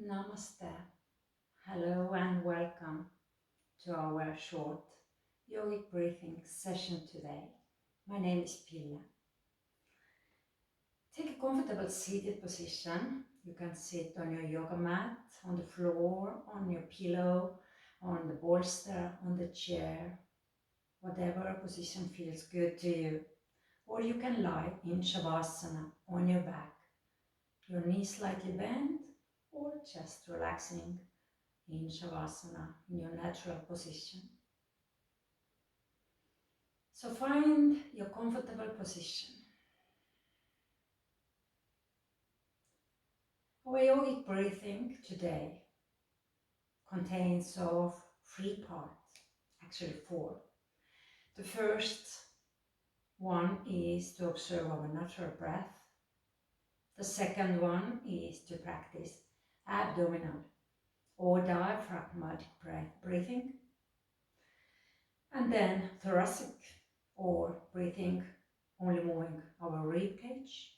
Namaste. Hello and welcome to our short yogic breathing session today. My name is Pilla. Take a comfortable seated position. You can sit on your yoga mat, on the floor, on your pillow, on the bolster, on the chair, whatever position feels good to you. Or you can lie in Shavasana on your back, your knees slightly bent or just relaxing in Shavasana, in your natural position. So find your comfortable position. Our yogic breathing today contains of 3 parts, actually 4. The first one is to observe our natural breath. The second one is to practice abdominal or diaphragmatic breathing. And then thoracic or breathing, only moving our rib cage.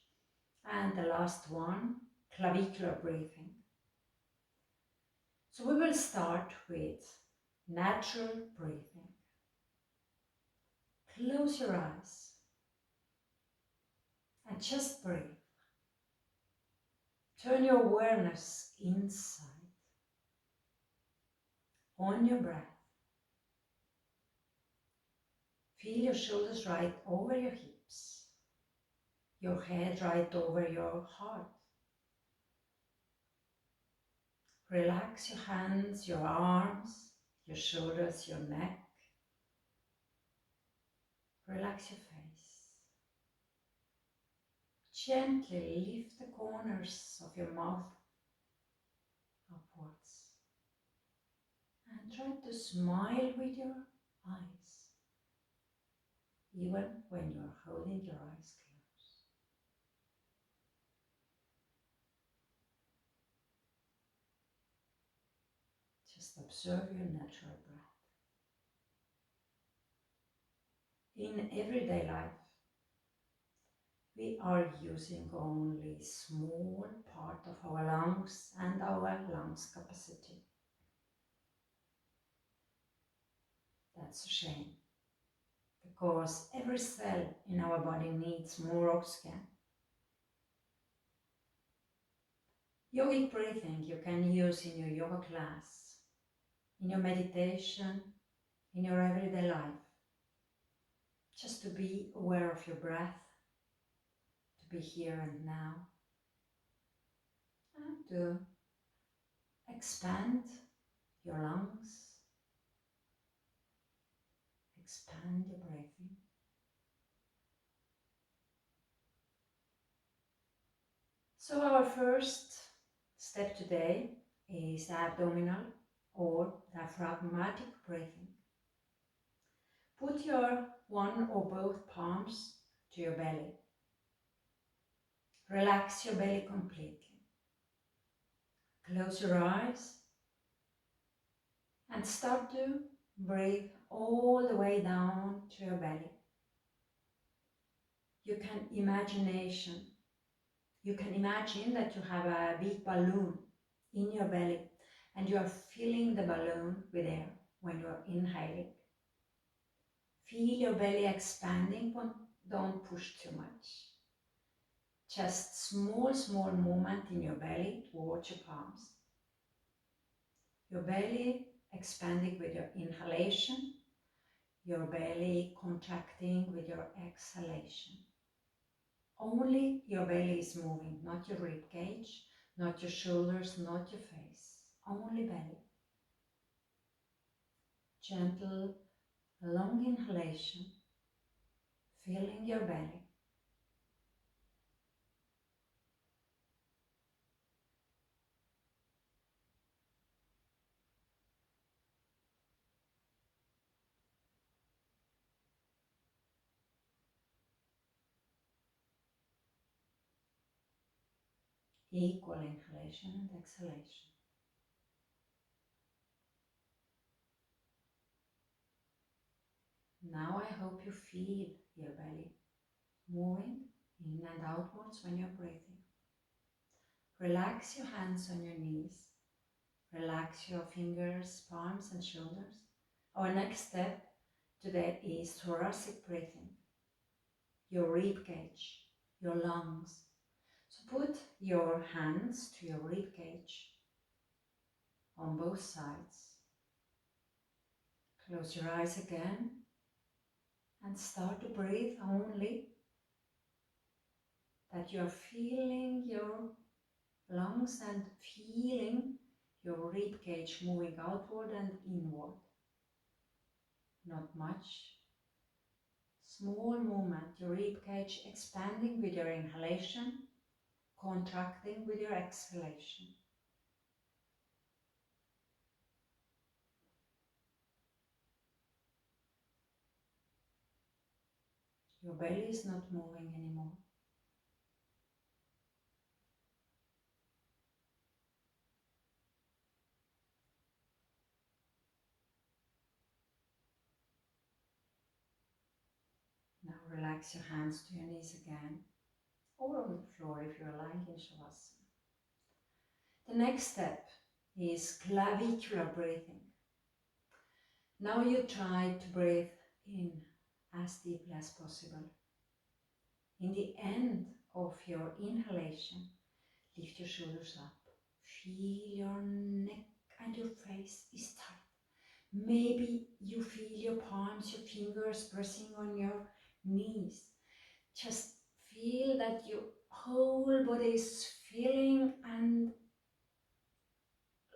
And the last one, clavicular breathing. So we will start with natural breathing. Close your eyes and just breathe. Turn your awareness inside on your breath. Feel your shoulders right over your hips, your head right over your heart. Relax your hands, your arms, your shoulders, your neck. Relax your face. Gently lift the corners of your mouth upwards. And try to smile with your eyes, even when you are holding your eyes closed. Just observe your natural breath. In everyday life, we are using only a small part of our lungs and our lungs capacity. That's a shame, because every cell in our body needs more oxygen. Yogic breathing you can use in your yoga class, in your meditation, in your everyday life. Just to be aware of your breath, to be here and now, and to expand your lungs, expand your breathing. So our first step today is abdominal or diaphragmatic breathing. Put your one or both palms to your belly. Relax your belly completely. Close your eyes and start to breathe all the way down to your belly. You can imagine that you have a big balloon in your belly and you are filling the balloon with air when you are inhaling. Feel your belly expanding, but don't push too much. Just small movement in your belly towards your palms. Your belly expanding with your inhalation, your belly contracting with your exhalation. Only your belly is moving, not your rib cage, not your shoulders, not your face. Only belly. Gentle, long inhalation, filling your belly. Equal inhalation and exhalation. Now I hope you feel your belly moving in and outwards when you're breathing. Relax your hands on your knees Relax your fingers, palms and shoulders. Our next step today is thoracic breathing. Your rib cage, your lungs. So put your hands to your rib cage on both sides. Close your eyes again and start to breathe only that you're feeling your lungs and feeling your rib cage moving outward and inward. Not much. Small movement, your rib cage expanding with your inhalation, contracting with your exhalation. Your belly is not moving anymore. Now relax your hands to your knees again, or on the floor if you're lying in Shavasana. The next step is clavicular breathing. Now you try to breathe in as deeply as possible. In the end of your inhalation, lift your shoulders up. Feel your neck and your face is tight. Maybe you feel your palms, your fingers pressing on your knees. Just feel that your whole body is feeling and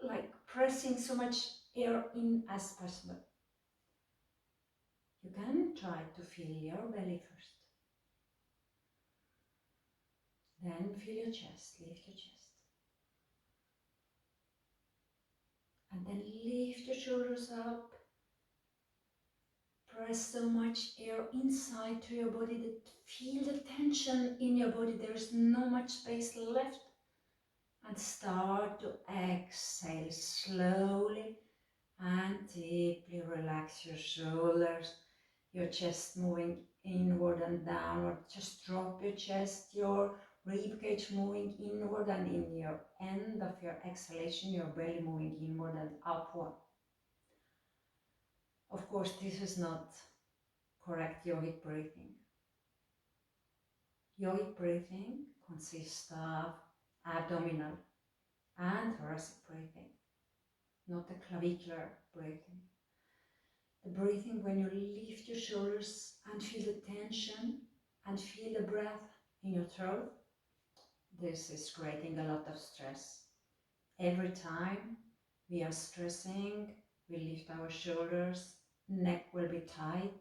like pressing so much air in as possible. You can try to feel your belly first. Then feel your chest, lift your chest. And then lift your shoulders up. Press so much air inside to your body that feel the tension in your body. There is no much space left. And start to exhale slowly and deeply. Relax your shoulders, your chest moving inward and downward. Just drop your chest, your rib cage moving inward, and in your end of your exhalation, your belly moving inward and upward. Of course, this is not correct yogic breathing. Yogic breathing consists of abdominal and thoracic breathing, not the clavicular breathing. The breathing when you lift your shoulders and feel the tension and feel the breath in your throat. This is creating a lot of stress. Every time we are stressing, we lift our shoulders, neck will be tight,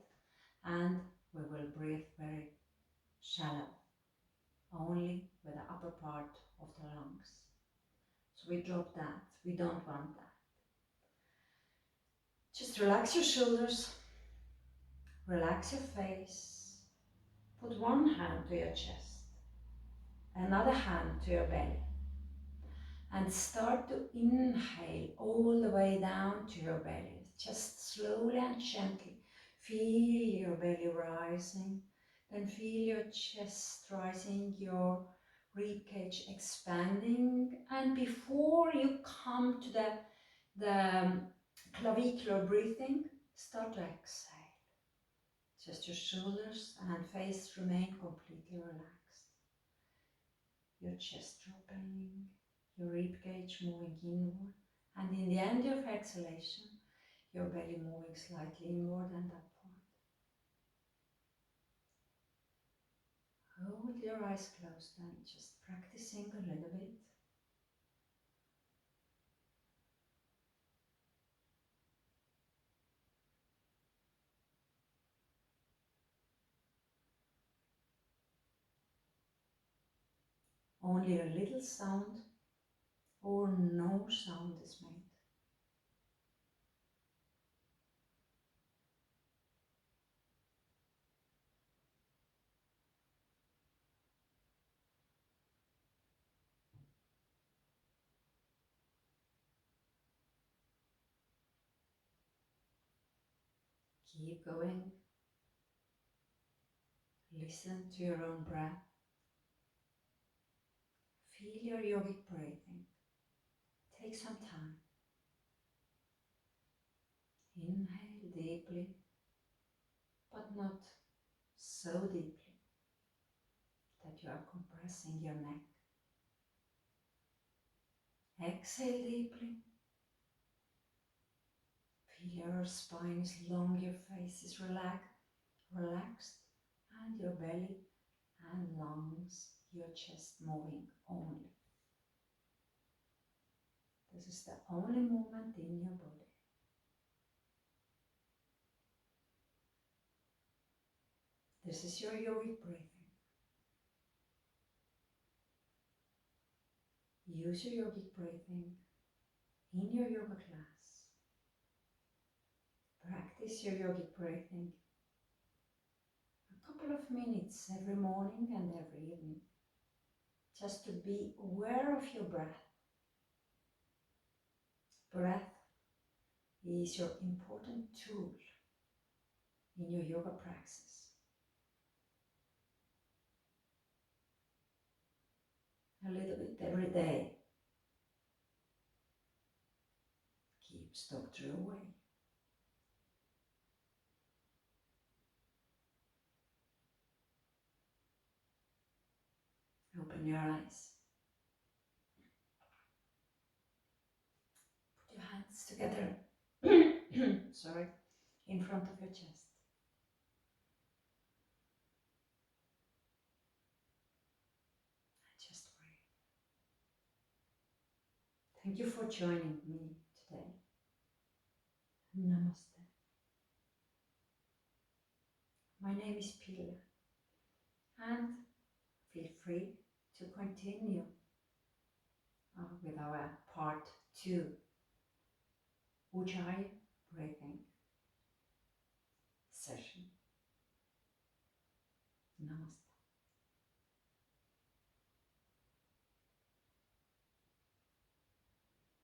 and we will breathe very shallow, only with the upper part of the lungs. So we drop that, we don't want that. Just relax your shoulders, relax your face, put one hand to your chest, another hand to your belly, and start to inhale all the way down to your belly. Just slowly and gently feel your belly rising, then feel your chest rising, your rib cage expanding, and before you come to the clavicular breathing, start to exhale. Just your shoulders and face remain completely relaxed. Your chest dropping, your rib cage moving inward, and in the end of exhalation, your belly moving slightly inward and upward. Hold your eyes closed and just practicing a little bit. Only a little sound or no sound is made. Keep going. Listen to your own breath. Feel your yogic breathing. Take some time. Inhale deeply, but not so deeply that you are compressing your neck. Exhale deeply. Feel your spine is long, your face is relaxed, and your belly and lungs, your chest moving only. This is the only movement in your body. This is your yogic breathing. Use your yogic breathing in your yoga class. Practice your yogic breathing a couple of minutes every morning and every evening, just to be aware of your breath. Breath is your important tool in your yoga praxis. A little bit every day keeps doctor away. Open your eyes. Put your hands together, sorry, in front of your chest. And just breathe. Thank you for joining me today. Namaste. My name is Pila, and feel free to continue with our part 2, Ujjayi breathing session. Namaste.